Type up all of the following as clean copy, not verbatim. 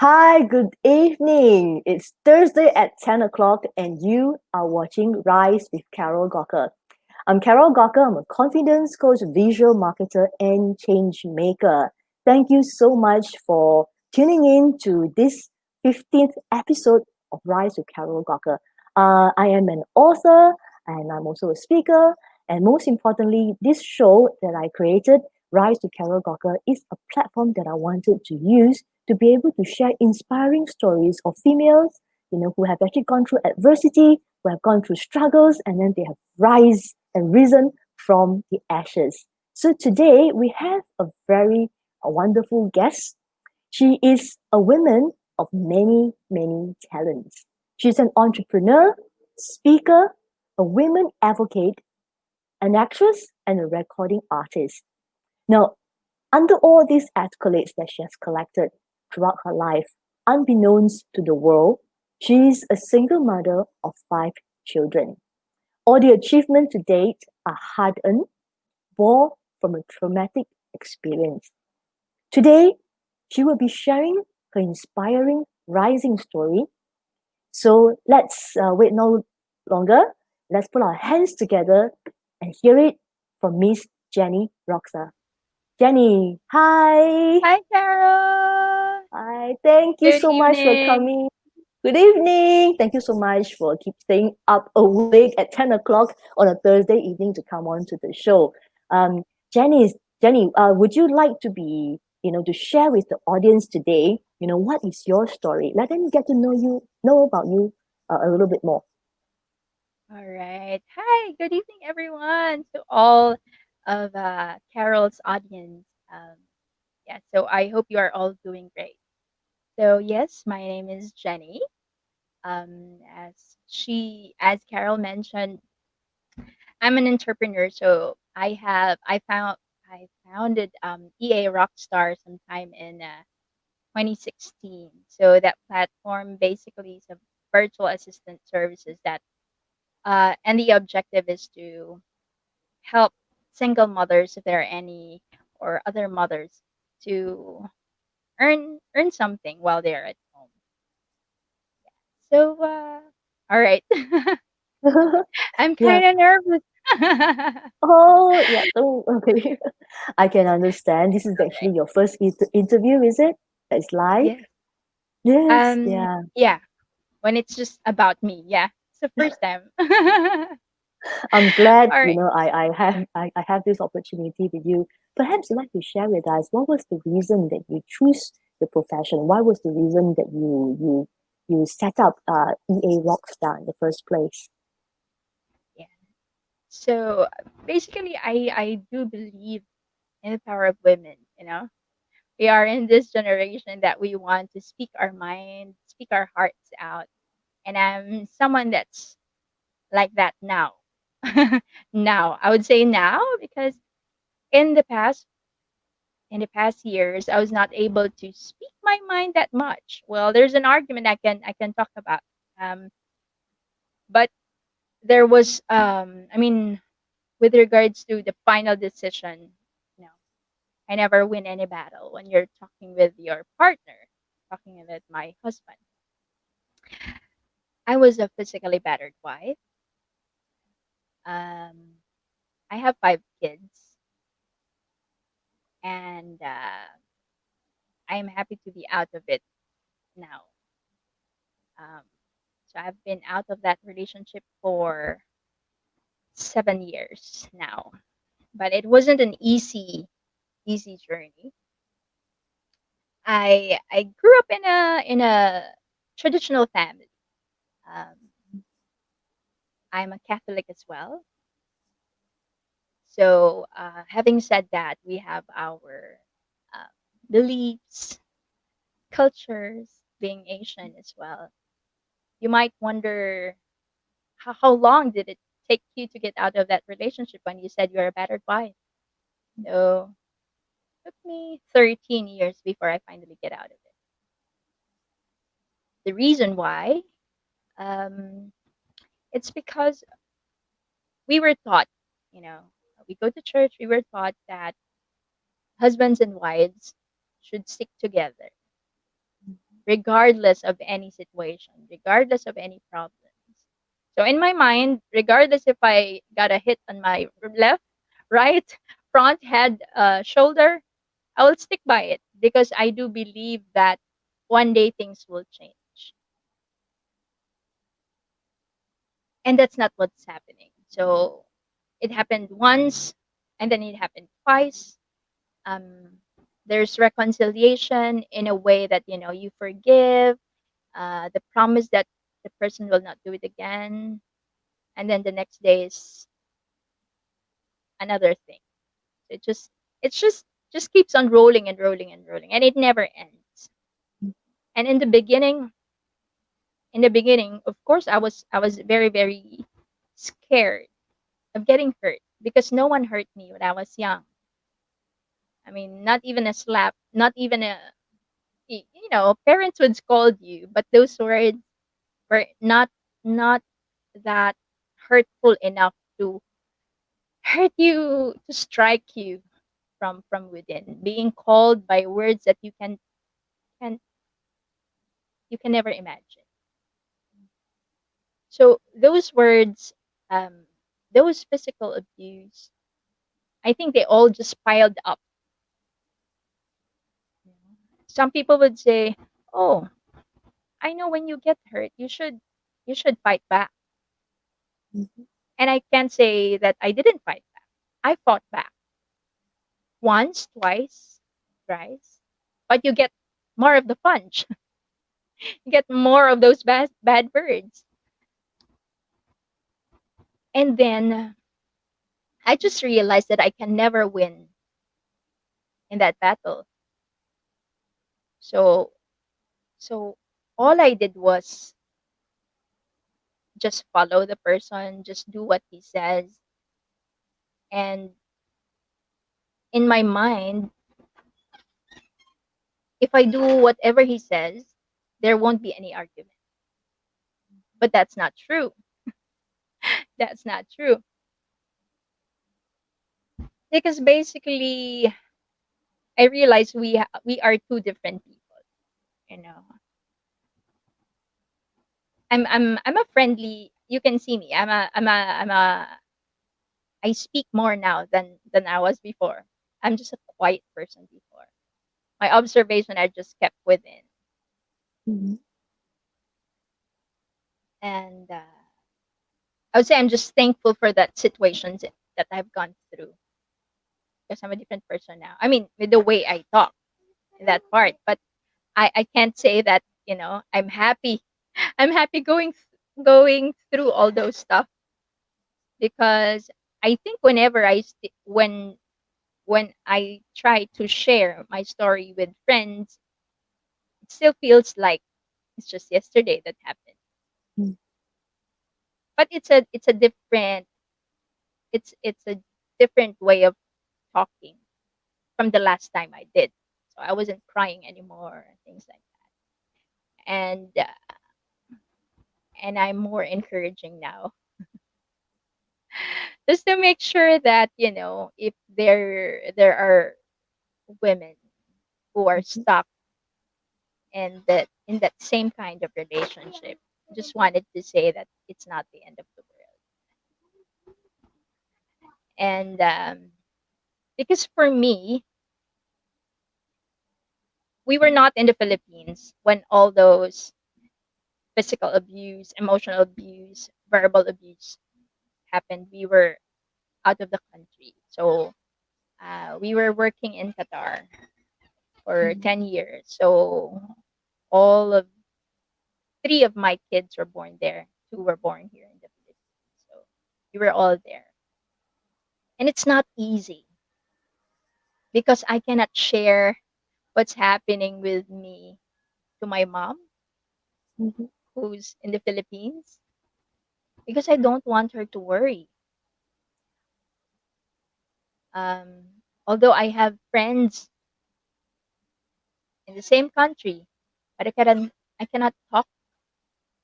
Hi, good evening. It's Thursday at 10 o'clock, and you are watching Rise with Carol Gawker. I'm Carol Gawker. I'm a confidence coach, visual marketer, and change maker. Thank you so much for tuning in to this 15th episode of Rise with Carol Gawker. I am an author and I'm also a speaker. And most importantly, this show that I created, Rise with Carol Gawker, is a platform that I wanted to use to be able to share inspiring stories of females, who have actually gone through adversity, who have gone through struggles, and then they have rise and risen from the ashes. So today we have a wonderful guest. She is a woman of many, many talents. She's an entrepreneur, speaker, a women advocate, an actress, and a recording artist. Now, under all these accolades that she has collected throughout her life, unbeknownst to the world, she is a single mother of 5 children. All the achievements to date are hard earned, born from a traumatic experience. Today, she will be sharing her inspiring rising story. So let's wait no longer. Let's put our hands together and hear it from Miss Jenny Roxa. Jenny, hi. Hi, Carol. Hi, thank you Good so much for evening. coming. Good evening. Thank you so much for keep staying up awake at 10 o'clock on a Thursday evening to come on to the show. Um, Jenny, would you like to to share with the audience today, what is your story? Let them get to know about you a little bit more. All right. Hi, good evening, everyone. To all of Carol's audience. So I hope you are all doing great. So, yes, my name is Jenny. As Carol mentioned, I'm an entrepreneur. So I founded EA Rockstar sometime in 2016. So that platform basically is a virtual assistant services and the objective is to help single mothers, if there are any, or other mothers, to earn something while they're at home. So, all right, I'm Yeah. kind of nervous. Oh, yeah. Oh, okay. I can understand. This is actually your first interview, is it? It's live? Yes. Yes. Yeah. Yeah. When it's just about me, yeah, it's the first time. I'm glad, All right. I have this opportunity with you. Perhaps you'd like to share with us what was the reason that you choose the profession? Why was the reason that you set up EA Rockstar in the first place? Yeah. So basically, I do believe in the power of women. We are in this generation that we want to speak our mind, speak our hearts out. And I'm someone that's like that now. Now, I would say now because in the past in the past years I was not able to speak my mind that much. Well, there's an argument I can talk about. But there was I mean with regards to the final decision, you know, I never win any battle when you're talking with your partner, talking with my husband. I was a physically battered wife. Um, I have 5 kids, and I am happy to be out of it now. Um, so I've been out of that relationship for 7 years now, but it wasn't an easy journey. I grew up in a traditional family. Um, I'm a Catholic as well. So, having said that, we have our uh, beliefs, cultures, being Asian as well. You might wonder how long did it take you to get out of that relationship when you said you're a battered wife? So, it took me 13 years before I finally get out of it. The reason why, um, it's because we were taught, you know, we go to church, we were taught that husbands and wives should stick together. regardless of any situation, regardless of any problems. So in my mind, regardless if I got a hit on my left, right, front, head, shoulder, I will stick by it because I do believe that one day things will change. And that's not what's happening. So it happened once and then it happened twice. Um, there's reconciliation in a way that you forgive, the promise that the person will not do it again, and then the next day is another thing. It just it's just keeps on rolling and rolling and rolling, and it never ends. And in the beginning, of course, I was very very scared of getting hurt because no one hurt me when I was young. I mean, not even a slap, not even parents would scold you, but those words were not that hurtful enough to hurt you, to strike you from within, being called by words that can you can never imagine. So those words, um those physical abuse, I think they all just piled up. Some people would say, oh, I know when you get hurt you should fight back. Mhm. And I can't say that I didn't fight back. I fought back once, twice, thrice, but you get more of the punch. You get more of those bad words. And then I just realized that I can never win in that battle. So so all I did was just follow the person, just do what he says. And in my mind, if I do whatever he says, there won't be any argument. But that's not true. That's not true. Because basically, I realize we are two different people. You know, I'm a friendly. You can see me. I speak more now than I was before. I'm just a quiet person before. My observation I just kept within, Mhm. and I would say I'm just thankful for that situations that I've gone through because I'm a different person now. I mean, with the way I talk in that part, but I can't say that I'm happy. I'm happy going through all those stuff because I think whenever when I try to share my story with friends, it still feels like it's just yesterday that happened. Mm. But it's a different way of talking from the last time I did. So I wasn't crying anymore, things like that. And I'm more encouraging now, just to make sure that if there are women who are Mhm. stuck in that same kind of relationship, just wanted to say that it's not the end of the world. And because for me, we were not in the Philippines when all those physical abuse, emotional abuse, verbal abuse happened. We were out of the country. So we were working in Qatar for Mhm. 10 years. So all of three of my kids were born there. Two were born here in the Philippines. So we were all there. And it's not easy because I cannot share what's happening with me to my mom, Mhm. who's in the Philippines, because I don't want her to worry. Although I have friends in the same country, but I cannot talk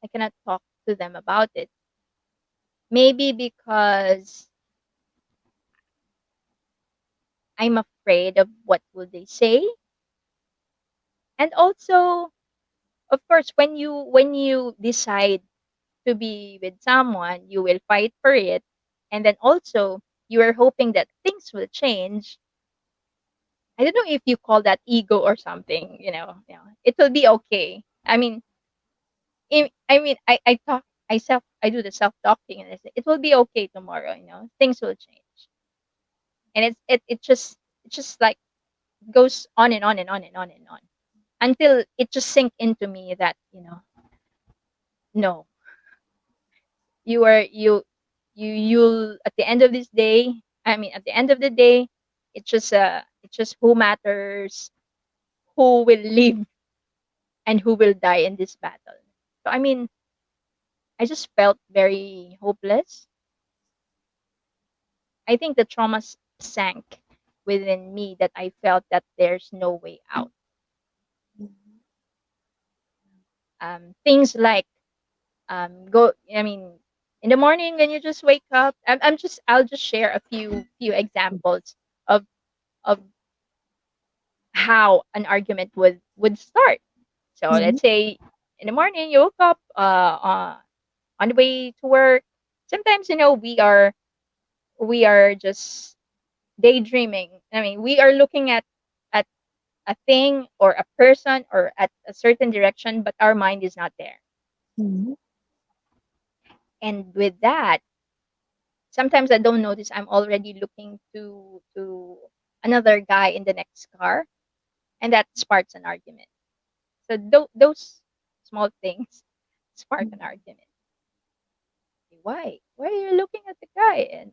I cannot talk to them about it. Maybe because I'm afraid of what will they say, and also of course, when you decide to be with someone, you will fight for it, and then also you are hoping that things will change. I don't know if you call that ego or something. It will be okay. I do the self talking, and I say it will be okay tomorrow. Things will change, and it just like goes on and on and on and on and on until it just sink into me that no, you are you'll at the end of this day. At the end of the day, it's just who matters, who will live and who will die in this battle. So I just felt very hopeless. I think the trauma sank within me that I felt that there's no way out. Things like go in the morning when you just wake up. I'll just share a few examples of of how an argument would start. So Mhm, let's say in the morning you woke up on the way to work. Sometimes we are just daydreaming. We are looking at a thing or a person or at a certain direction, but our mind is not there. mhm, And with that, sometimes I don't notice I'm already looking to another guy in the next car, and that sparks an argument. So those small things spark an argument. Why are you looking at the guy? And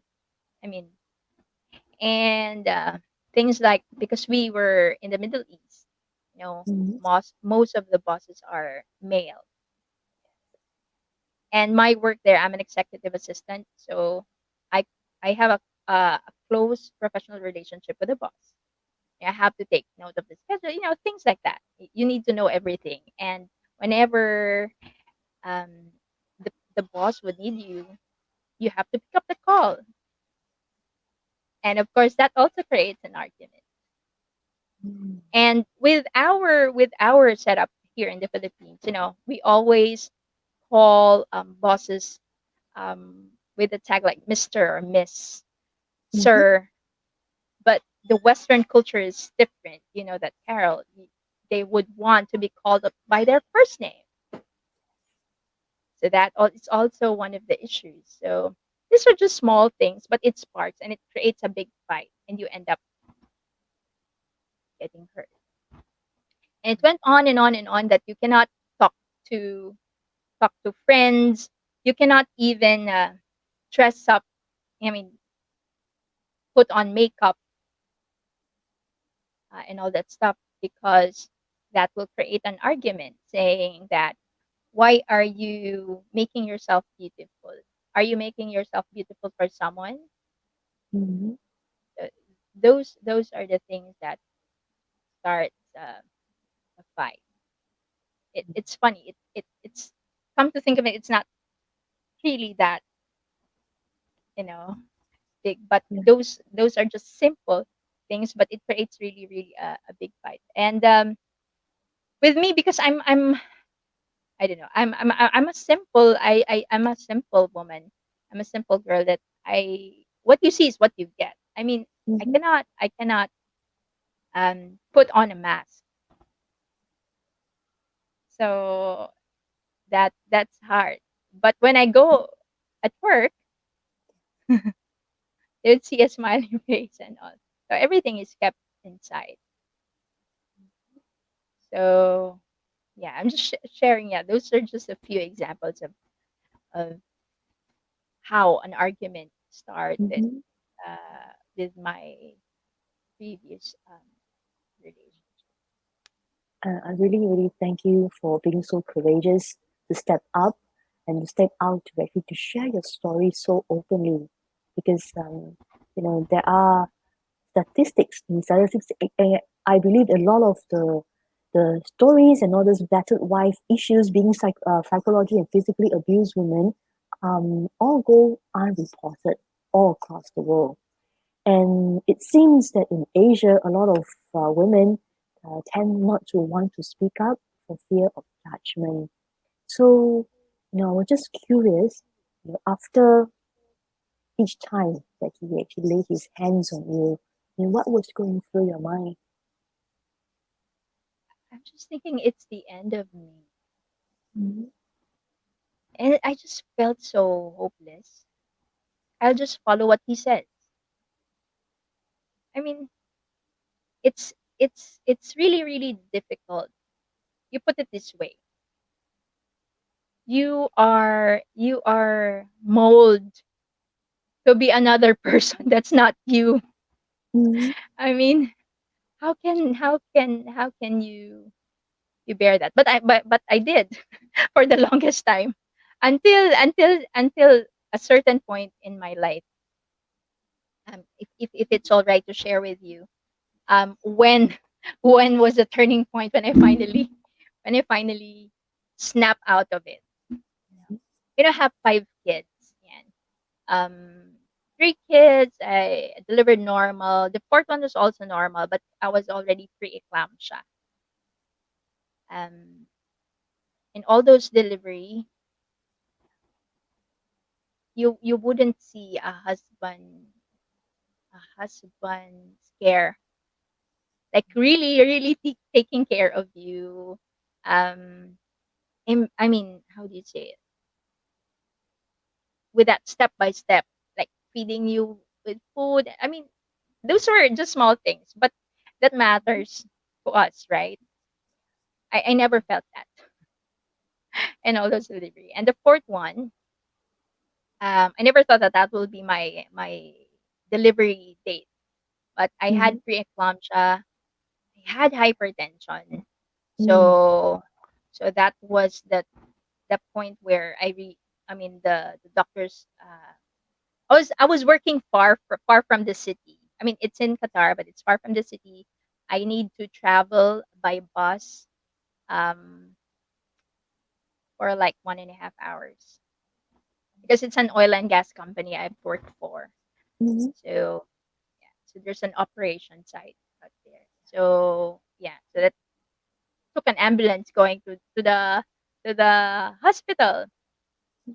I mean, and things like, because we were in the Middle East, mhm, most of the bosses are male, and my work there, I'm an executive assistant, so I I have a close professional relationship with the boss. I have to take note of the schedule, things like that. You need to know everything, and whenever um, the boss would need you, you have to pick up the call, and of course that also creates an argument. mhm, And with our setup here in the Philippines, we always call bosses with a tag like Mr. or Miss, mhm, Sir. But the Western culture is different. You know that, Carol. They would want to be called up by their first name. So it's also one of the issues. So these are just small things, but it sparks and it creates a big fight, and you end up getting hurt. And it went on and on and on that you cannot talk to talk to friends. You cannot even dress up. I mean, put on makeup and all that stuff, because that will create an argument saying that, why are you making yourself beautiful? Are you making yourself beautiful for someone? mhm, Uh, those are the things that starts a fight. It's funny. It's come to think of it, it's not really that you know big, but yeah, those are just simple things, but it creates really really a big fight. And with me, because I'm I don't know. I'm a simple I'm a simple woman. I'm a simple girl that I what you see is what you get. I mhm, cannot put on a mask. So that's hard. But when I go at work, they'd see a smiling face and all. So everything is kept inside. So yeah, I'm just sharing. Yeah, those are just a few examples of how an argument started mhm. with my previous relationship. I really, really thank you for being so courageous to step up and to step out to actually to share your story so openly, because there are statistics. I believe a lot of the stories and all those battered wife issues being psychology and physically abused women all go unreported all across the world. And it seems that in Asia, a lot of women tend not to want to speak up for fear of judgment. So, I was just curious, after each time that he actually laid his hands on you, what was going through your mind? I'm just thinking it's the end of me. Mm-hmm. And I just felt so hopeless. I'll just follow what he says. I mean, it's really really difficult. You put it this way. You are molded to be another person that's not you. Mm-hmm. I mean, how can you bear that? But I did for the longest time until a certain point in my life. If it's all right to share with you, when when was the turning point when I finally snap out of it. I have 5 kids, and um 3 kids I delivered normal. The fourth one was also normal, but I was already pre-eclampsia. Um, in all those delivery, you wouldn't see a husband scare, like really really taking care of you. I mean, how do you say it? With that step by step, like feeding you with food. I mean, those were just small things, but that matters to us, right? I never felt that in all those delivery. And the fourth one, I never thought that that will be my delivery date. But I Mm-hmm. had preeclampsia, I had hypertension, Mm-hmm. so that was the point where I mean the doctors. I was working far from the city. I mean, it's in Qatar, but it's far from the city. I need to travel by bus um, for like 1.5 hours because it's an oil and gas company I've worked for. Mm-hmm. So yeah, so there's an operation site out there. So yeah, so that took an ambulance going to the hospital.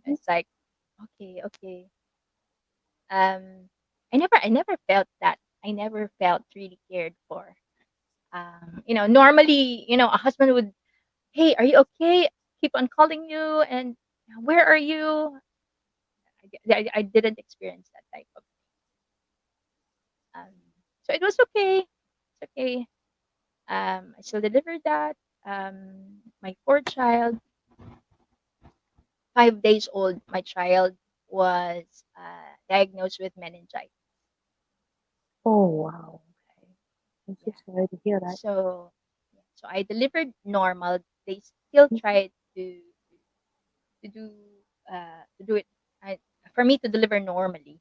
It's like okay, okay. Um, I never felt that. I never felt really cared for. Normally, a husband would, "Hey, are you okay? Keep on calling you, and where are you?" I didn't experience that type of. Um, so it was okay. It's okay. I still delivered that. My fourth child, 5 days old, my child was diagnosed with meningitis. Oh, wow. Okay. I'm so Yeah. sorry to hear that. So I delivered normal. They still tried to do it I, for me to deliver normally.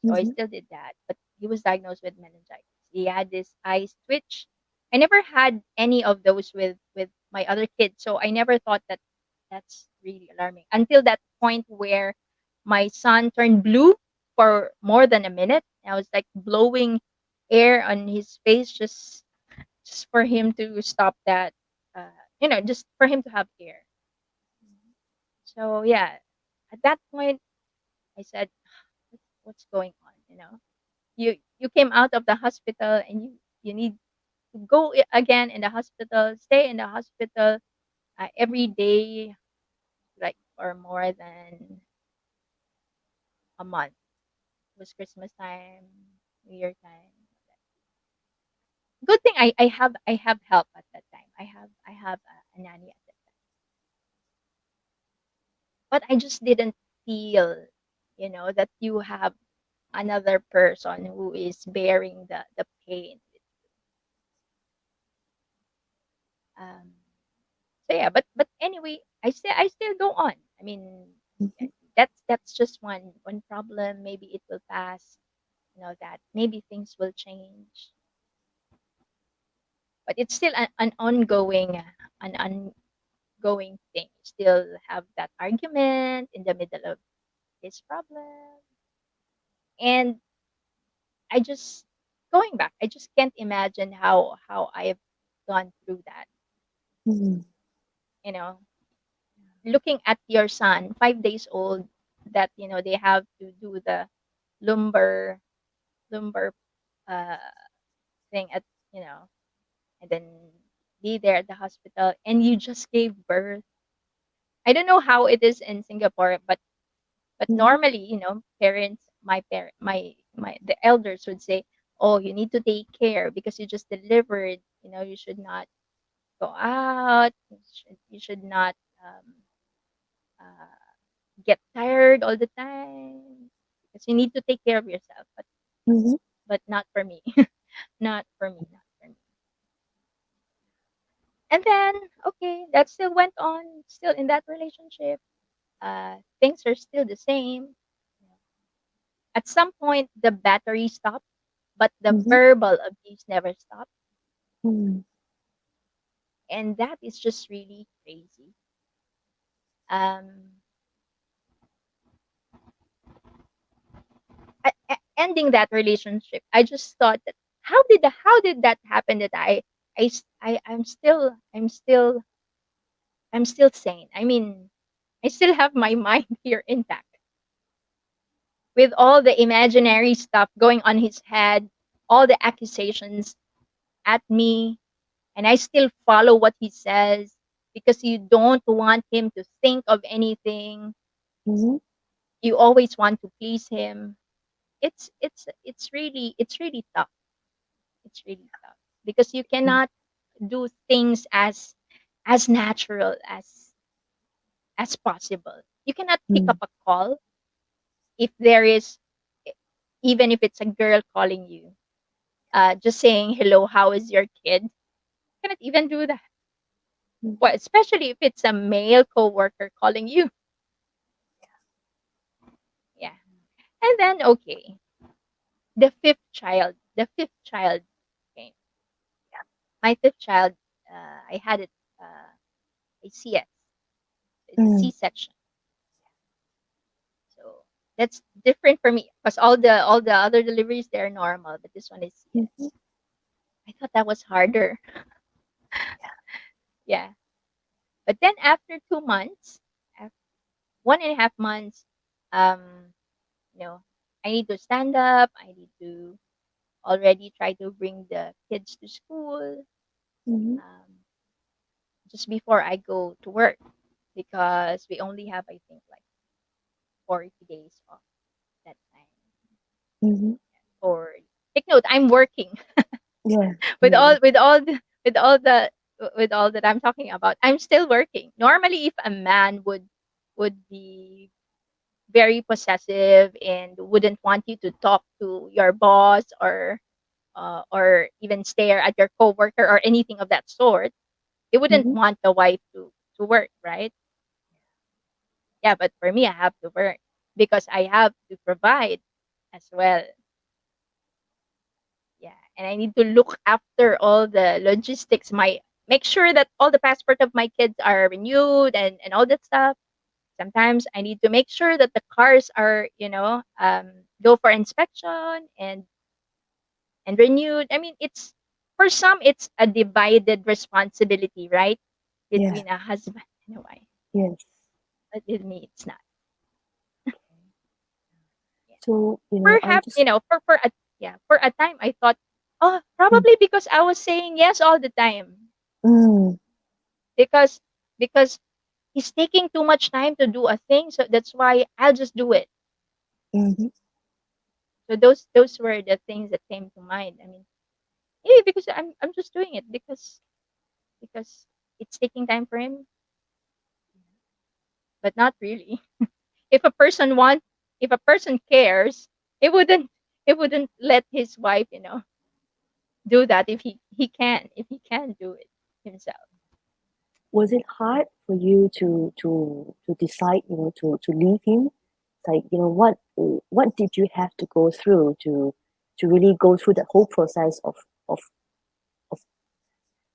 So I Mm-hmm. still did that. But he was diagnosed with meningitis. He had this eye twitch. I never had any of those with my other kids, so I never thought that that's really alarming until that point where my son turned blue for more than a minute. I was like blowing air on his face just for him to stop that, just for him to have air. So yeah, at that point I said, what's going on? You came out of the hospital and you need to go again in the hospital, stay in the hospital every day, like for more than a month. It was Christmas time, New Year time. Good thing I have help at that time. I have a nanny at that time, but I just didn't feel, that you have another person who is bearing the pain. Um, so yeah, but anyway, I still go on. I mean, Mm-hmm. that's just one problem. Maybe it will pass. That maybe things will change, but it's still an ongoing thing. You still have that argument in the middle of this problem, and I just going back. I just can't imagine how I've gone through that. Mm-hmm. you know, looking at your son, 5 days old, that they have to do the lumbar lumbar uh thing at you know and then be there at the hospital, and you just gave birth. I don't know how it is in Singapore, but Mm-hmm. normally, parents, my the elders would say, "Oh, you need to take care because you just delivered. You should not go out. You should not uh, get tired all the time because you need to take care of yourself." Mm-hmm. But not for me. Not for me. Not for me. And then, okay, that still went on. Still in that relationship, things are still the same. At some point, the battery stopped, but the Mm-hmm. verbal abuse never stopped. Mm-hmm. And that is just really crazy. Um, Ending that relationship, I just thought that how did that happen that I'm still sane. I mean, I still have my mind here intact with all the imaginary stuff going on his head, all the accusations at me, and I still follow what he says because you don't want him to think of anything. Mm-hmm. You always want to please him. It's really tough. It's really tough because you cannot do things as natural as possible. You cannot pick Mm-hmm. up a call if there is e- even if it's a girl calling you, just saying hello, how is your kid? You cannot even do that. Well, especially if it's a male coworker calling you. Yeah. And then okay, the fifth child came. My fifth child, I had it a CS. It's a Mm-hmm. C-section. So that's different for me because all the other deliveries, they're normal, but this one is Mm-hmm. CS. I thought that was harder. Yeah. But then after 2 months, 1.5 months, um, you know, I need to stand up. I need to already try to bring the kids to school, Mm-hmm. um, just before I go to work because we only have, I think, like 40 days off that time. Mm-hmm. Or take note, I'm working Yeah. with Yeah. all that I'm talking about. I'm still working. Normally, if a man would be very possessive and wouldn't want you to talk to your boss or even stare at your coworker or anything of that sort, they wouldn't Mm-hmm. want the wife to work, right? Yeah, but for me, I have to work because I have to provide as well. Yeah, and I need to look after all the logistics, my make sure that all the passport of my kids are renewed and all that stuff. Sometimes I need to make sure that the cars are, go for inspection and renewed. I mean, it's for some it's a divided responsibility, right? Yeah. Between a husband and a wife. Yes. But with me, it's not. Yeah. So, I Perhaps, just, for a time I thought, oh, mm, probably because I was saying yes all the time. mm, Because because he's taking too much time to do a thing, so that's why I'll just do it. mhm, So those were the things that came to mind. I mean, maybe because I'm just doing it because it's taking time for him, but not really. If a person wants, if a person cares, he wouldn't he wouldn't let his wife, do that if he can do it himself. was it hard for you to decide, to leave him? Like, what did you have to go through to really go through the whole process of of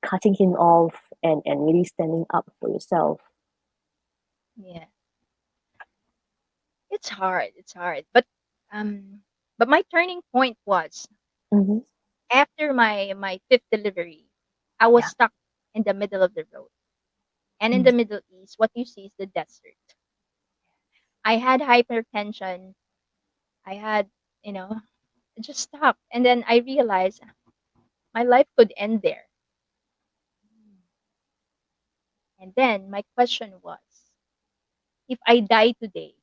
cutting him off and really standing up for yourself? Yeah, it's hard. It's hard, but my turning point was Mm-hmm. after my fifth delivery. I was Yeah. stuck in the middle of the road, And in Mm. the Middle East, what you see is the desert. I had hypertension. I had, you know, it just stopped. And then I realized my life could end there. And then my question was, if I die today,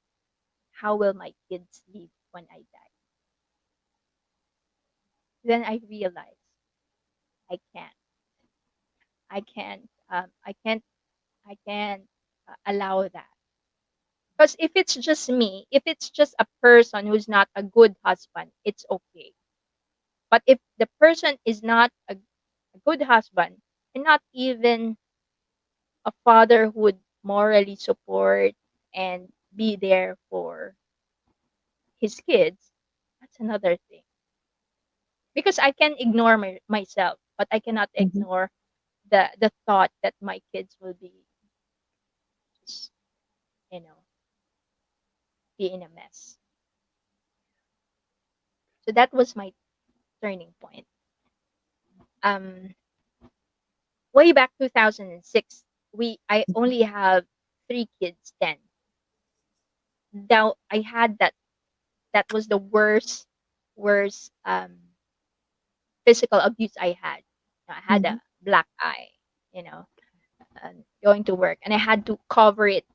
how will my kids live when I die? Then I realized I can't. I can't. I can't allow that. Because if it's just me, if it's just a person who's not a good husband, it's okay. But if the person is not a good husband and not even a father who would morally support and be there for his kids, that's another thing. Because I can ignore myself, but I cannot Mhm. ignore the thought that my kids will be just, you know, be in a mess. So that was my turning point. Um, Way back 2006, I only have 3 kids then. Now I had that was the worst physical abuse I had. I had a Mhm. black eye, you know, going to work, and I had to cover it.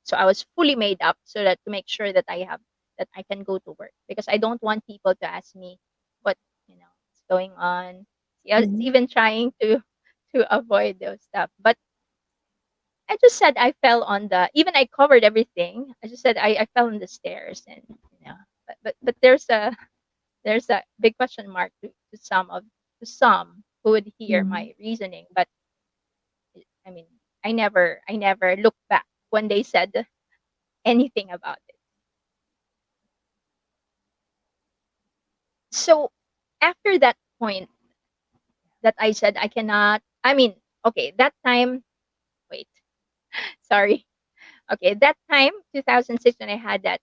So I was fully made up so that to make sure that I can go to work because I don't want people to ask me what what's going on. Yeah, it's Mhm. even trying to avoid those stuff. But I just said I fell on the even I covered everything. I just said I fell on the stairs and but there's a big question mark to some who would hear Mhm. my reasoning. But I mean I never looked back when they said anything about it. So after that point that I said I cannot I mean okay that time wait sorry okay that time 2006 when I had that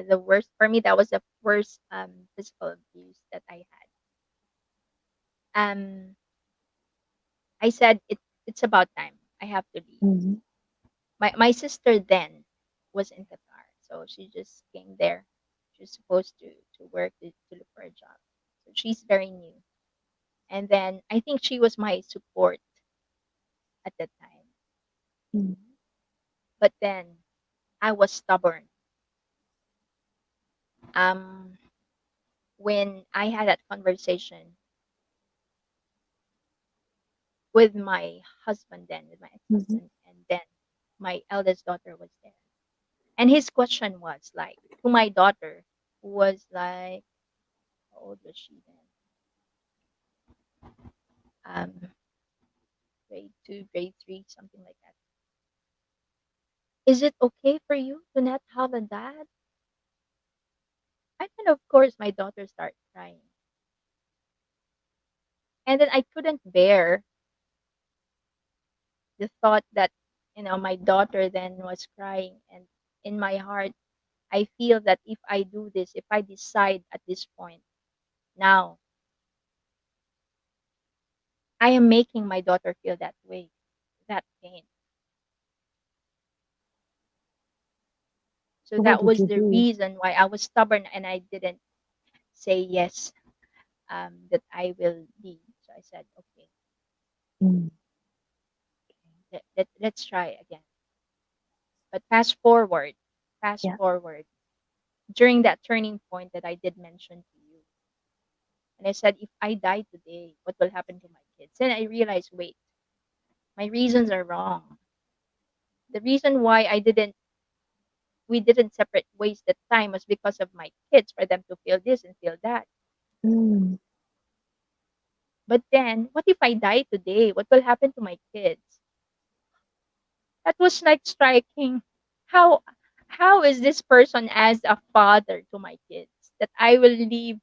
the worst for me that was the worst physical abuse that I had. I said it's about time I have to leave. Mhm. My sister then was in Qatar, so she just came there. She's supposed to work to look for a job, so she's very new. And then I think she was my support at that time. Mhm. But then I was stubborn. Um, when I had that conversation with my husband then, with my Mhm. ex-husband, and then my eldest daughter was there, and his question was like to my daughter, who was like, how old was she then? Grade 2, grade 3, something like that. Is it okay for you to not have a dad? And then, of course, my daughter started crying. And then I couldn't bear the thought that, my daughter then was crying. And in my heart, I feel that if I do this, if I decide at this point, now, I am making my daughter feel that way, that pain. So So what that did was you the do? reason why I was stubborn and I didn't say yes, that I will leave. So I said, okay, Mm. let's try again. But fast Yeah. forward, during that turning point that I did mention to you, and I said, if I die today, what will happen to my kids? Then I realized, wait, my reasons are wrong. The reason why we didn't separate ways that time was because of my kids, for them to feel this and feel that. Mm. But then, what if I die today? What will happen to my kids? That was like striking. How how is this person as a father to my kids that I will leave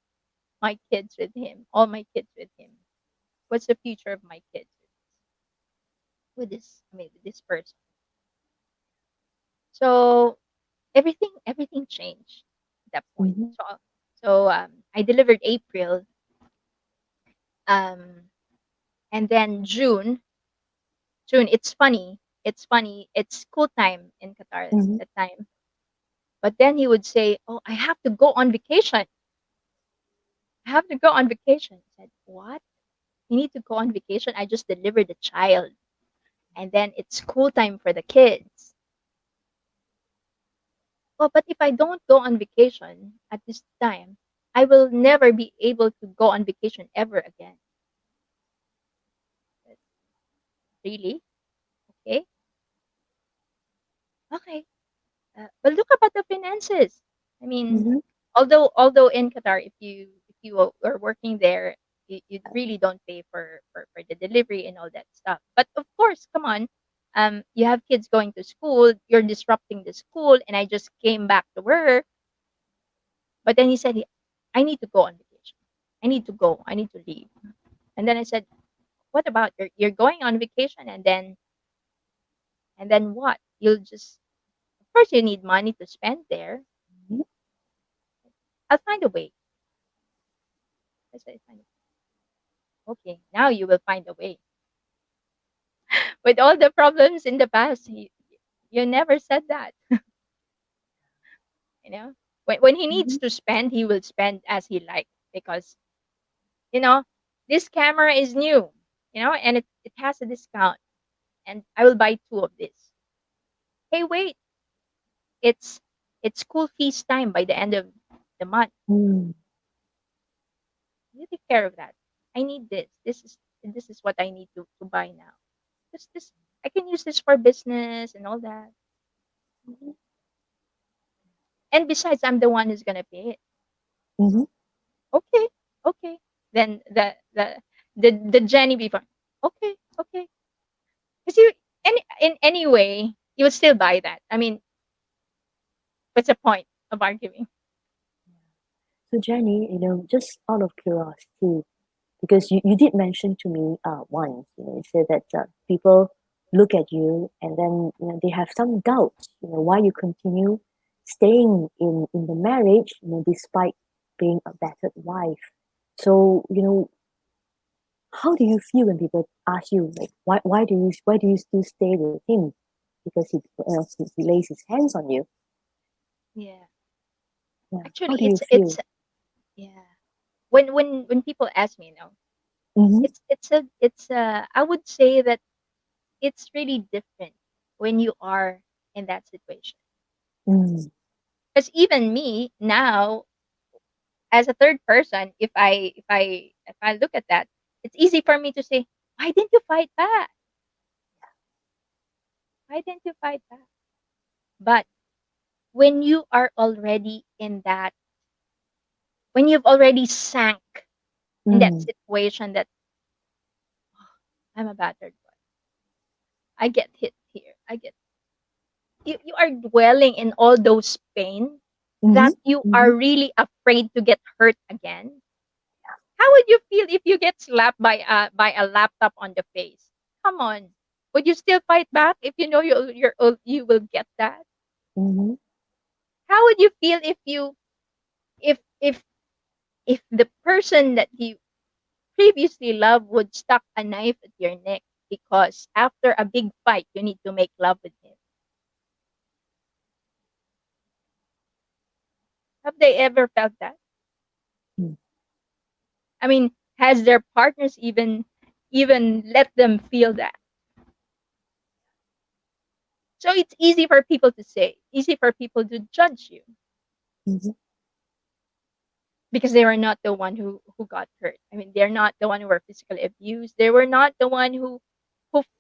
my kids with him, all my kids with him? What's the future of my kids with this? I mean, with this person. So everything changed at that point. Mhm. So I delivered April, um, and then June. June. It's funny. it's funny. It's school time in Qatar at Mhm. that time. But then he would say, "Oh, I have to go on vacation. I have to go on vacation." I said, "What? You need to go on vacation? I just delivered the child, and then it's school time for the kids." Oh, but if I don't go on vacation at this time, I will never be able to go on vacation ever again. I said, really? Okay, okay. But look about the finances. I mean, Mhm. although in Qatar, if you are working there, you really don't pay for the delivery and all that stuff. But of course, come on, you have kids going to school, you're disrupting the school, and I just came back to work. But then he said, I need to go on vacation. I need to go. I need to leave. And then I said, what about you're going on vacation and then what? You'll just of course you need money to spend there. Mhm. I'll find a way. I said, find a okay, now you will find a way. With all the problems in the past, you never said that, you know. When he needs Mhm. to spend, he will spend as he likes because you know this camera is new, and it has a discount, and I will buy two of this. Hey, wait, it's it's school fees time by the end of the month. Mm. You take care of that. I need this. This is what I need to buy now. This I can use this for business and all that. Mhm. And besides, I'm the one who's gonna pay it. Mhm. Okay, okay. Then the Jenny before. Okay, okay. Because in any way you would still buy that. I mean, what's the point of arguing? So Jenny, just out of curiosity, because you did mention to me once, you said that people look at you and then they have some doubts, why you continue staying in the marriage, despite being a battered wife. So, how do you feel when people ask you like why do you still stay with him? Because he lays his hands on you. Yeah. Yeah. How Actually, do you it's feel? yeah. When people ask me, Mm-hmm. it's I would say that it's really different when you are in that situation. Mm-hmm. Because even me now, as a third person, if I look at that, it's easy for me to say, why didn't you fight back? Why didn't you fight back? But when you are already in that, when you've already sank in that Mm-hmm. situation that I'm a battered boy, I get hit here, you are dwelling in all those pain Mm-hmm. that you Mm-hmm. are really afraid to get hurt again. How would you feel if you get slapped by a laptop on the face? Come on. Would you still fight back if you know you will get that? Mm-hmm. How would you feel if the person that you previously loved would stuck a knife at your neck because after a big fight you need to make love with him? Have they ever felt that? I mean, has their partners even let them feel that? So it's easy for people to say, easy for people to judge you Mm-hmm. because they were not the one who got hurt. I mean, they're not the one who were physically abused. They were not the one who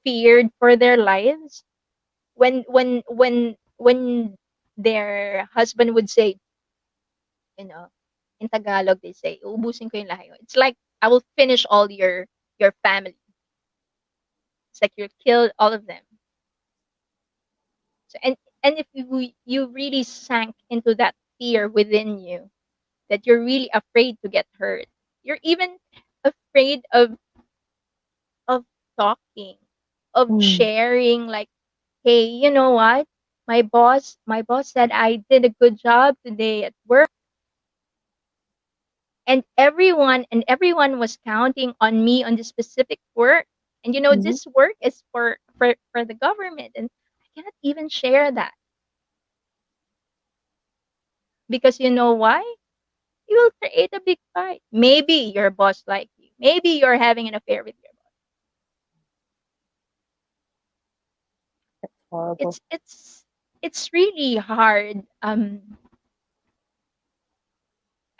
feared for their lives when their husband would say, you know, in Tagalog they say, "Uubusin ko yung lahi mo." It's like I will finish all your family. It's like you'll kill all of them. So and if you really sank into that fear within you that you're really afraid to get hurt, you're even afraid of talking, of Mm-hmm. sharing like, hey, you know what? My boss said I did a good job today at work, and everyone was counting on me on this specific work. And Mm-hmm. this work is for the government, and I cannot even share that because you know why? You will create a big fight. Maybe your boss like you. Maybe you're having an affair with your boss. Horrible. It's really hard.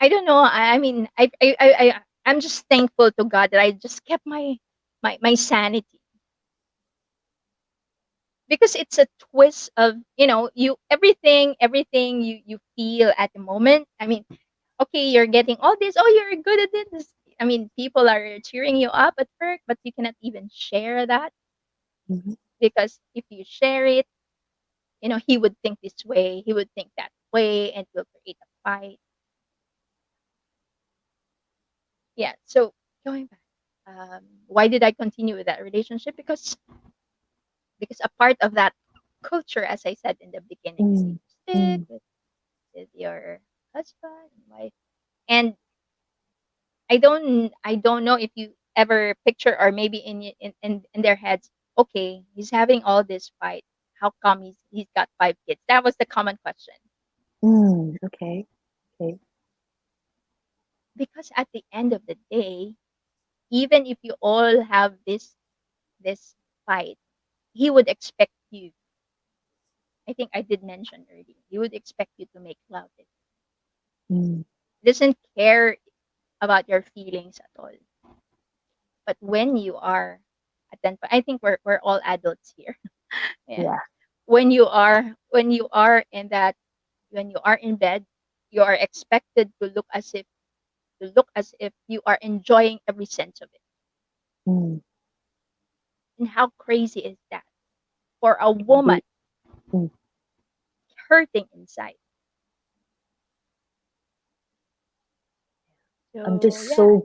I don't know. I mean, I'm just thankful to God that I just kept my sanity because it's a twist of you everything you feel at the moment. I mean, okay, you're getting all this. Oh, you're good at this. I mean, people are cheering you up at work, but you cannot even share that Mhm. because if you share it, he would think this way, he would think that way, and will create a fight. Yeah. So going back, why did I continue with that relationship? Because a part of that culture, as I said in the beginning, you need Mm, to sit mm, with your husband and wife. And I don't know if you ever picture or maybe in their heads, okay, he's having all this fight. How come he's got 5 kids? That was the common question. okay, okay. Because at the end of the day, even if you all have this fight, he would expect you. I think I did mention earlier. He would expect you to make love. Mm, He doesn't care about your feelings at all. But when you are at 10, I think we're all adults here. Yeah. yeah. When you are in that when you are in bed, you are expected to look as if you are enjoying every sense of it. Mm, And how crazy is that for a woman indeed. Mm. hurting inside? I'm So just yeah,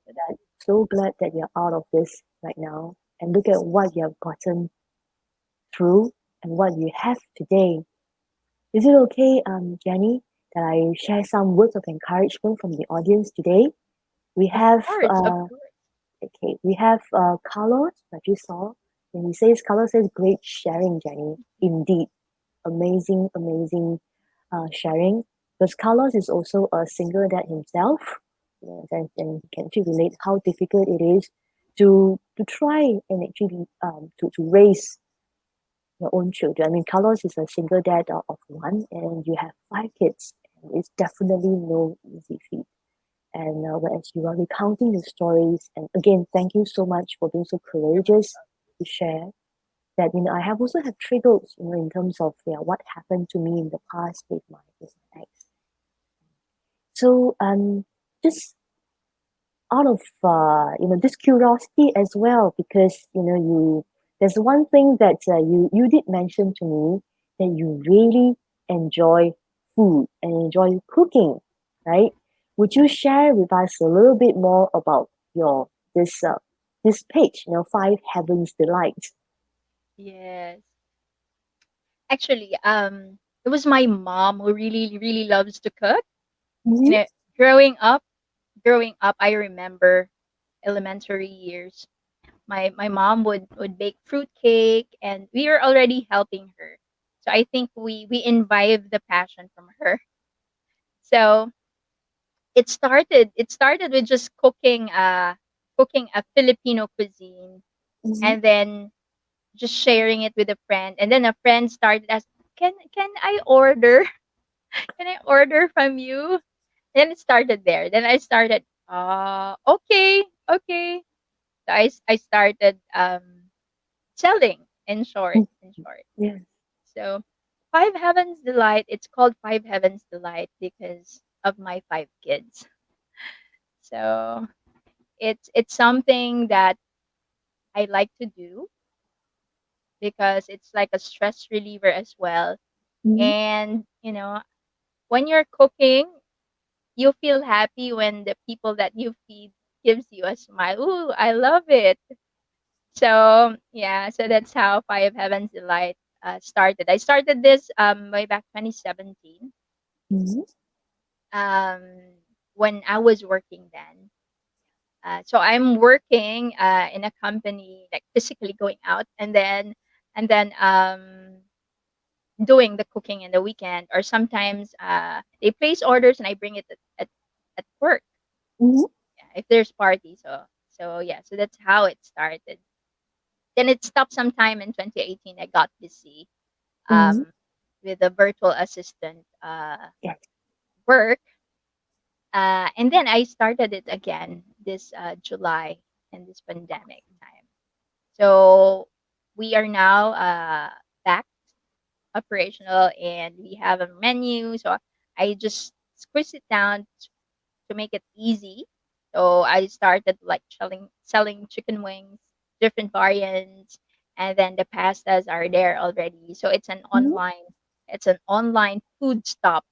so glad that you're out of this right now. And look at what you have gotten through and what you have today. Is it okay, Jenny, that I share some words of encouragement from the audience today? We of have course, of course. okay, we have Carlos that you saw, and Carlos says, "Great sharing, Jenny. Indeed, amazing, amazing sharing." Because Carlos is also a single dad himself, yes, and he can actually relate how difficult it is to try and actually to raise your own children. I mean, Carlos is a single dad of one, and you have 5 kids. And it's definitely no easy feat. And whereas you are recounting your stories, and again, thank you so much for being so You're welcome. courageous to share that. I have also had triggers, in terms of what happened to me in the past with my ex. So just out of this curiosity as well, because you there's one thing that you did mention to me, that you really enjoy food and enjoy cooking, right? Would you share with us a little bit more about your this page, Five Heavens Delight? Yes. Actually, it was my mom who really, really loves to cook. You Mm-hmm. know, growing up, I remember elementary years. My mom would bake fruit cake, and we were already helping her. So I think we imbibed the passion from her. So it started with just cooking a Filipino cuisine, Mm-hmm. and then just sharing it with a friend, and then a friend started asking, can I order? Can I order from you? Then it started there. Then I started, okay, okay. So I started selling, in short. Yeah. So Five Heavens Delight, it's called Five Heavens Delight because of my 5 kids. So it's something that I like to do because it's like a stress reliever as well. Mm-hmm. And when you're cooking, you feel happy when the people that you feed gives you a smile. Ooh, I love it. So yeah, so that's how Five Heavens Delight started. I started this way back 2017, Mm-hmm. um, when I was working then. So I'm working in a company, like physically going out, and then and then doing the cooking in the weekend, or sometimes they place orders and I bring it at work, Mhm, yeah, if there's party. So yeah, so that's how it started. Then it stopped sometime in 2018. I got busy mhm. um, with a virtual assistant Yes. work, and then I started it again this July in this pandemic time. So we are now back operational, and we have a menu. So I just squeeze it down to make it easy. So I started like selling chicken wings, different variants, and then the pastas are there already. So Mhm. it's an online food stop.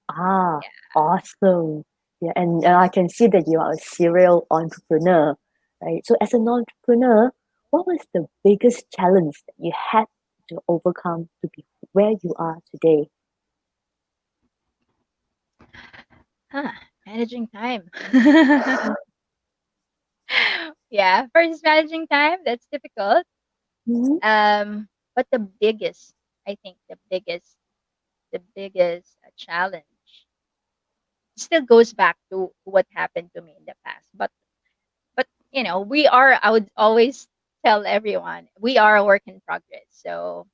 Ah, Yeah. awesome. Yeah, and I can see that you are a serial entrepreneur, right? So as an entrepreneur, what was the biggest challenge that you had to overcome to be where you are today? Huh, managing time. Yeah, first managing time, that's difficult. Mhm, But I think the biggest challenge still goes back to what happened to me in the past. But I would always tell everyone we are a work in progress. So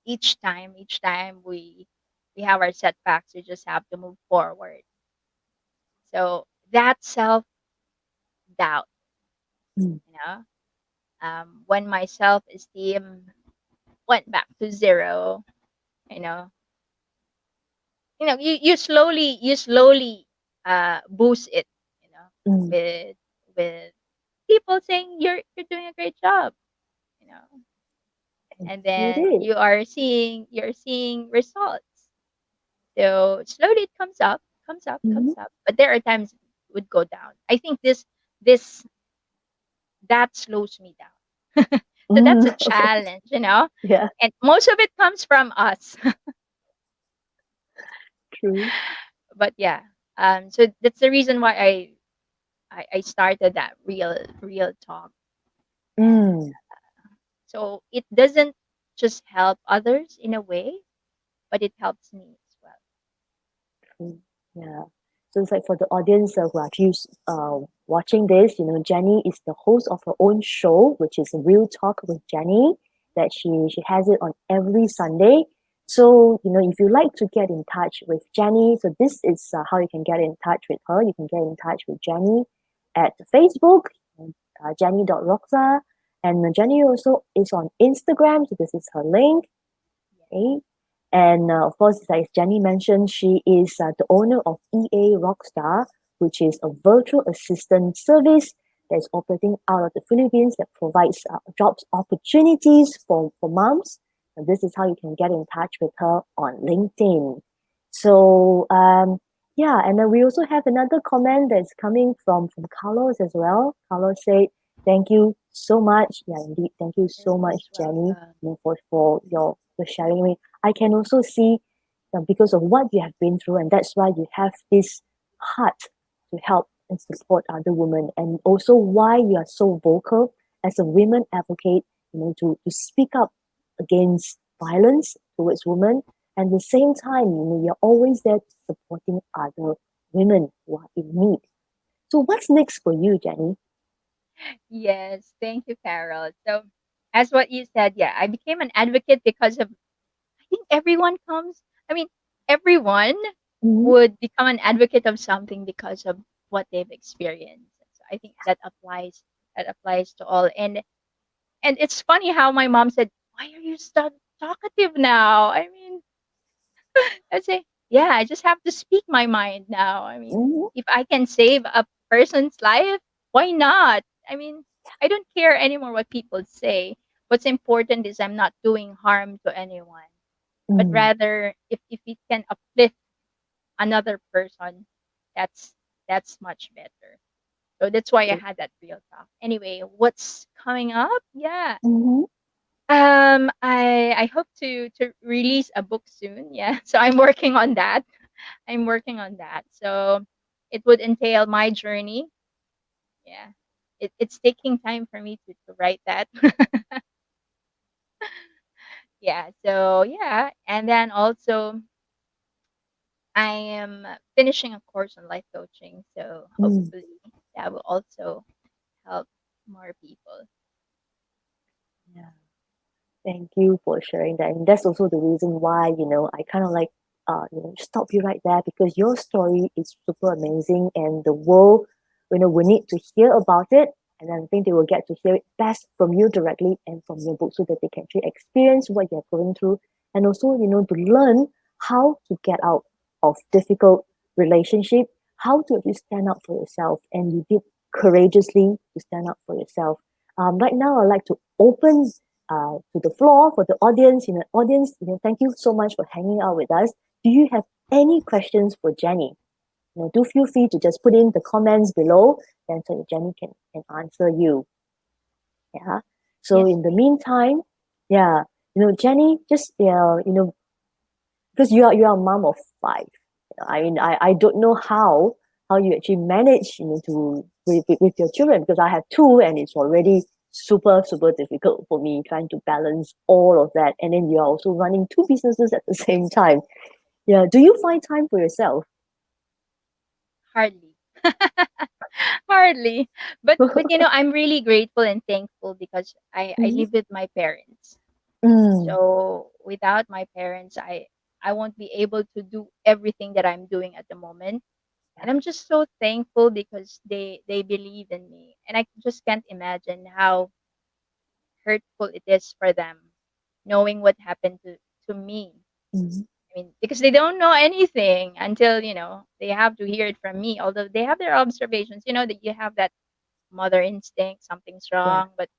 each time we have our setbacks, we just have to move forward. So that self doubt, mm, you know, when my self esteem went back to zero, you know, you slowly boost it, you know, mm. with people saying you're doing a great job, you know, And and it then is. you're seeing results. So slowly it comes up, Mhm, comes up. But there are times it would go down. I think this that slows me down. So that's mhm. a challenge, you know. Yeah, And most of it comes from us. true. But yeah. So that's the reason why I started that real talk. And Mm. so it doesn't just help others in a way, but it helps me as well. Mm, yeah. So it's like for the audience who's watching this, Jenny is the host of her own show, which is Real Talk with Jenny, that she has it on every Sunday. So, if you like to get in touch with Jenny, so this is how you can get in touch with her. You can get in touch with Jenny at Facebook, jenny.roxa. And Jenny also is on Instagram, so this is her link. Okay. And of course, as Jenny mentioned, she is the owner of EA Rockstar, which is a virtual assistant service that is operating out of the Philippines that provides jobs opportunities for moms. And this is how you can get in touch with her on LinkedIn. So, yeah, and then we also have another comment that's coming from Carlos as well. Carlos said, "Thank you so much." Yeah, indeed, thank you You're so much, most Jenny, welcome. for your sharing with. I can also see because of what you have been through, and that's why you have this heart to help and support other women, and also why you are so vocal as a women advocate, to speak up against violence towards women. And at the same time, you're always there supporting other women who are in need. So what's next for you, Jenny? Yes, thank you, Carol. So, as what you said, yeah, I became an advocate because of, I think I mean, everyone Mm-hmm. would become an advocate of something because of what they've experienced. So I think that applies to all. And it's funny how my mom said, "Why are you so talkative now?" I mean, I say, "Yeah, I just have to speak my mind now." I mean, Mm-hmm. if I can save a person's life, why not? I mean, I don't care anymore what people say. What's important is I'm not doing harm to anyone, but Mm. rather if it can uplift another person, that's that's much better. So that's why I had that real talk. Anyway, what's coming up? Yeah. Mm-hmm. I hope to release a book soon. Yeah. So I'm working on that. I'm working on that. So it would entail my journey. Yeah. It's taking time for me to write that. yeah, so yeah, and then also I am finishing a course on life coaching, so Mm. hopefully that will also help more people. Yeah. Thank you for sharing that. And that's also the reason why, I kind of like, stop you right there because your story is super amazing and the world, will need to hear about it. And I think they will get to hear it best from you directly and from your book so that they can actually experience what you're going through and also, to learn how to get out of difficult relationship, how to actually stand up for yourself. And you did courageously to stand up for yourself. Right now, I'd like to open to the floor for the audience. Audience, thank you so much for hanging out with us. Do you have any questions for Jenny? Do feel free to just put in the comments below, then so Jenny can answer you. Yeah. So Yes, in the please. meantime, yeah, Jenny, just because you are a mom of five. I mean, I don't know how you actually manage, to with your children because I have two and it's already super super difficult for me trying to balance all of that, and then you're also running two businesses at the same time. Yeah, do you find time for yourself? Hardly. Hardly. But I'm really grateful and thankful because I Mhm. live with my parents. Mm, So without my parents, I won't be able to do everything that I'm doing at the moment. yeah. And I'm just so thankful because they believe in me. And I just can't imagine how hurtful it is for them knowing what happened to me. Mhm. I mean, because they don't know anything until, they have to hear it from me. Although they have their observations, that you have that mother instinct, something's Yeah. wrong, but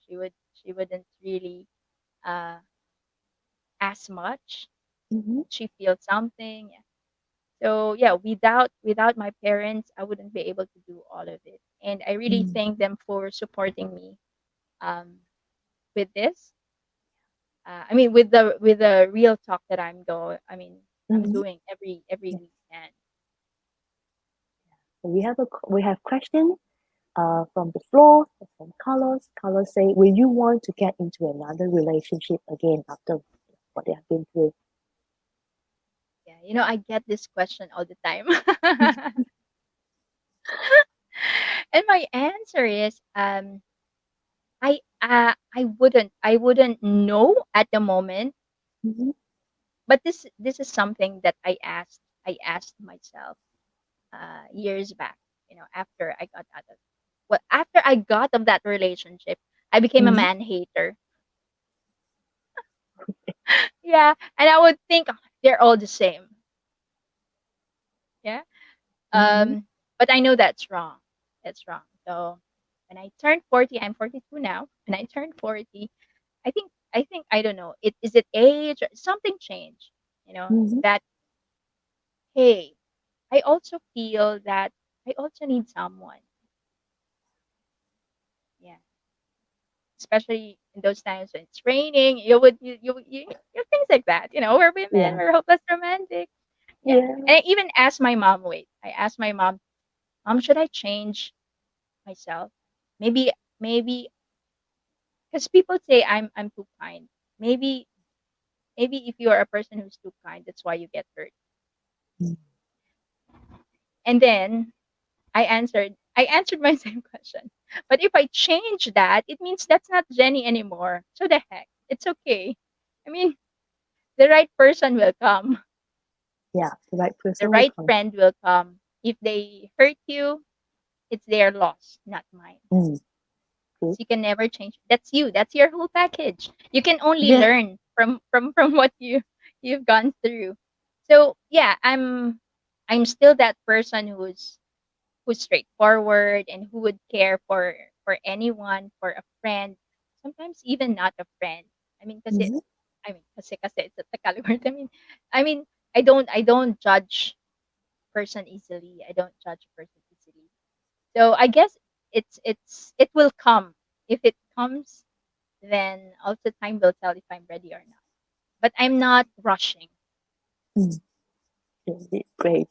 she wouldn't really uh ask much. Mhm. She feels something. Yeah. So yeah, without my parents, I wouldn't be able to do all of it. And I really Mm, thank them for supporting me um with this. I mean, with the real talk that I'm mhm. doing every Yeah. weekend. So we have question from the floor from Carlos. Carlos say, will you want to get into another relationship again after what they have been through? Yeah, I get this question all the time. And my answer is I wouldn't know at the moment, Mhm. but this is something that I asked myself years back, after I got out of well, after I got of that relationship, I became a Mhm. man hater. Yeah, and I would think, "Oh, they're all the same." Yeah. Mhm. But I know that's wrong. That's wrong. So when I turned 40, I'm 42 now. When I turned 40, I think I don't know. It age or something changed, Mhm. that hey, I also feel that I also need someone. Yeah. Especially in those times when it's raining, you things like that. We're women, Yeah. we're hopeless romantic. Yeah. Yeah. And I even asked my mom, wait, I asked my mom, should I change myself? Maybe because people say I'm too kind. Maybe maybe if you are a person who's too kind, that's why you get hurt. Mm. And then I answered my same question. But if I change that, it means that's not Jenny anymore. So the heck, it's okay. I mean, the right person will come. Yeah. The right The person will right come. friend will come. If they hurt you, it's their loss, not mine. Mm. Because Good. you can never change. That's you. That's your whole package. You can only Yeah. learn from what you've gone through. So yeah, I'm still that person who's straightforward and who would care for anyone, for a friend, sometimes even not a friend. I mean, kasi Mhm. kasi it's a Tagalog word. I mean, I don't judge person easily. I don't judge a person easily. So I guess it will come. If it comes, then also time will tell if I'm ready or not. But I'm not rushing. Mm. Indeed. Great.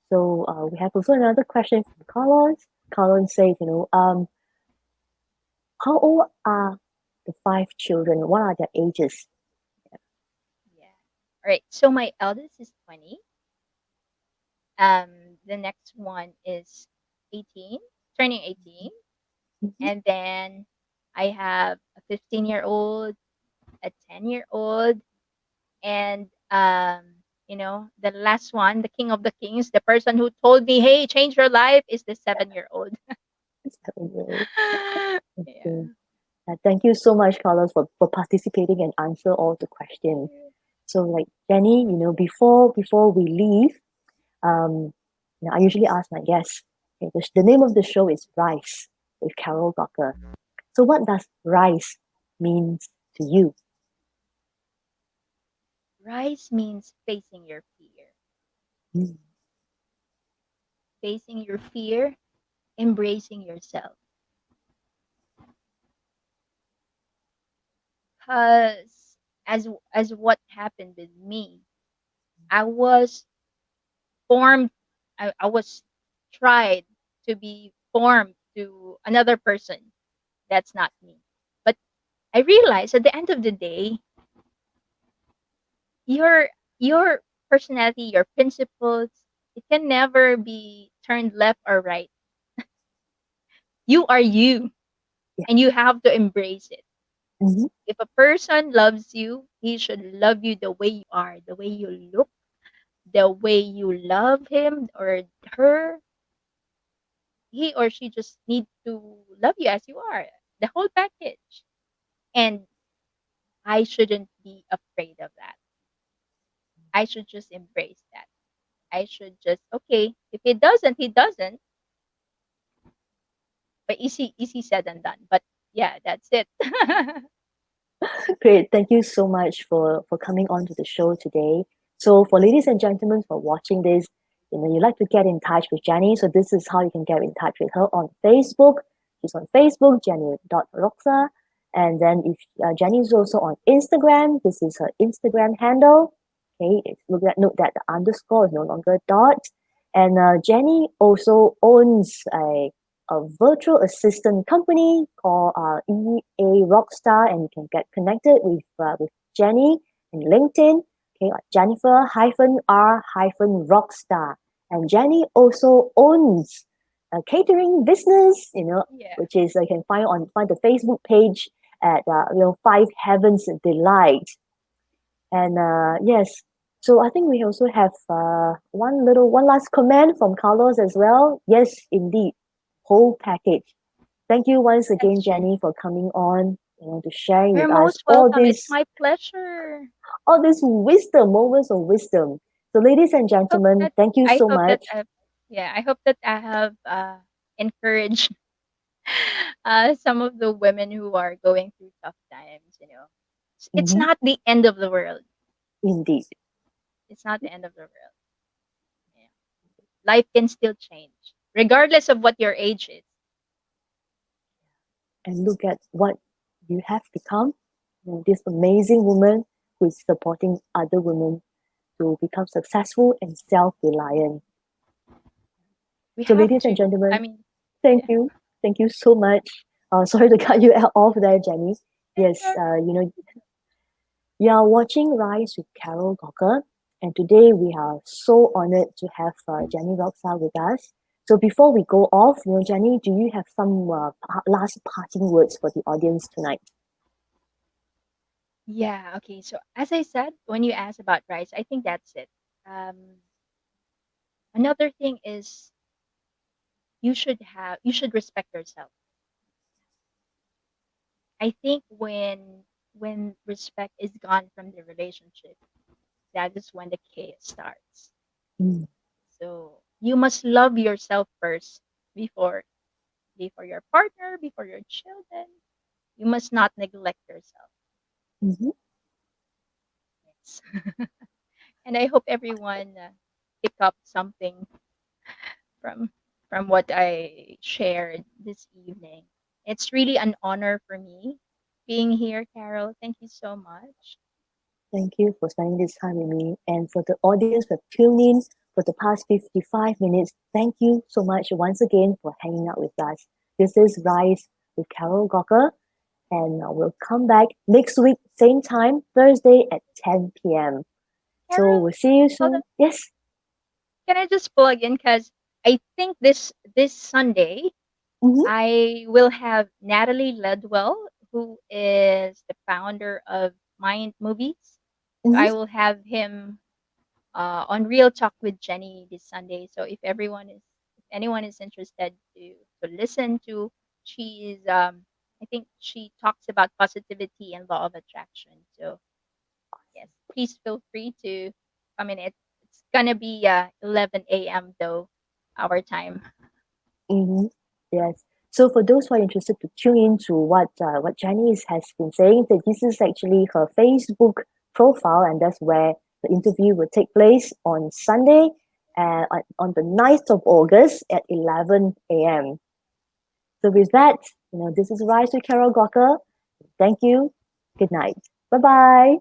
So we have also another question from Carlos. Carlos says, how old are the five children? What are their ages? All right. So my eldest is 20. The next one is 18, turning 18. Mhm. And then I have a 15-year-old, a 10-year-old, and the last one, the king of the kings, the person who told me, "Hey, change your life," is the 7-year-old. So, Yeah. okay. Thank you so much, Carlos, for participating and answer all the questions. So, like Jenny, before we leave, I usually ask my guests. Okay, the name of the show is Rise with Carol Gawker. So, what does rise means to you? Rise means facing your fear, Mm, facing your fear, embracing yourself. Because as what happened with me, I was formed, I was tried to be formed to another person. That's not me. But I realized at the end of the day, your your personality, your principles, it can never be turned left or right. You are you, yeah. and you have to embrace it. Mm-hmm. If a person loves you, he should love you the way you are, the way you look, the way you love him or her. He or she just need to love you as you are, the whole package. And I shouldn't be afraid of that. I should just embrace that. I should just, okay, if he doesn't, he doesn't. But easy said and done. But yeah, that's it. Great. Thank you so much for coming on to the show today. So for ladies and gentlemen for watching this, you like to get in touch with Jenny. So this is how you can get in touch with her on Facebook. She's on Facebook, Jenny.Roxa. And then if Jenny is also on Instagram, this is her Instagram handle. Okay, note that the underscore is no longer a dot. And Jenny also owns a virtual assistant company called EA Rockstar, and you can get connected with Jenny in LinkedIn. Okay, Jennifer R Rockstar, and Jenny also owns a catering business. Yeah. Which is you can find the Facebook page at Five Heavens Delight. And yes, so I think we also have one last comment from Carlos as well. Yes, indeed, whole package. Thank you once again, That's true. Jenny, for coming on, to sharing You're with us most welcome. It's my pleasure. all this wisdom, moments of wisdom. So, ladies and Hope gentlemen, that thank you I so hope that much. I hope that I have encouraged some of the women who are going through tough times, It's Mhm, not the end of the world. indeed. It's not the end of the world. Yeah. Life can still change, regardless of what your age is. And look at what you have become. This amazing woman who is supporting other women to become successful and self reliant. We So, have ladies and to. I gentlemen, mean, thank yeah. you. Thank you so much. Sorry to cut you off there, Jenny. It's Yes, okay. you are watching Rise with Carol Gawker, and today we are so honored to have Jenny Roxa with us. So before we go off, Jenny, do you have some last parting words for the audience tonight? Yeah. Okay. So as I said, when you asked about rights, I think that's it. Um, Another thing is you should respect yourself. I think when respect is gone from the relationship, that is when the chaos starts. Mm, So you must love yourself first before your partner, before your children. You must not neglect yourself. mhm. Yes. And I hope everyone pick up something from what I shared this evening. It's really an honor for me being here, Carol. Thank you so much. Thank you for spending this time with me. And for the audience who have tuned in for the past 55 minutes, thank you so much once again for hanging out with us. This is Rise with Carol Gawker, and we'll come back next week, same time, Thursday at 10 p.m. So Carol, we'll see you hold on. soon. Yes. Can I just plug in? Because I think this Sunday Mm-hmm. I will have Natalie Ledwell, who is the founder of Mind Movies. So I Mm-hmm. will have him on Real Talk with Jenny this Sunday. So if anyone is interested to listen to, she is I think she talks about positivity and law of attraction. So yes, please feel free to come in. It's gonna be 11 a.m. though, our time. Mm-hmm. Yes. So for those who are interested to tune in to what Janice has been saying, that this is actually her Facebook profile, and that's where the interview will take place on Sunday, on the 9th of August at 11 a.m. So with that, this is Rise with Carol Gawker. Thank you. Good night. Bye bye.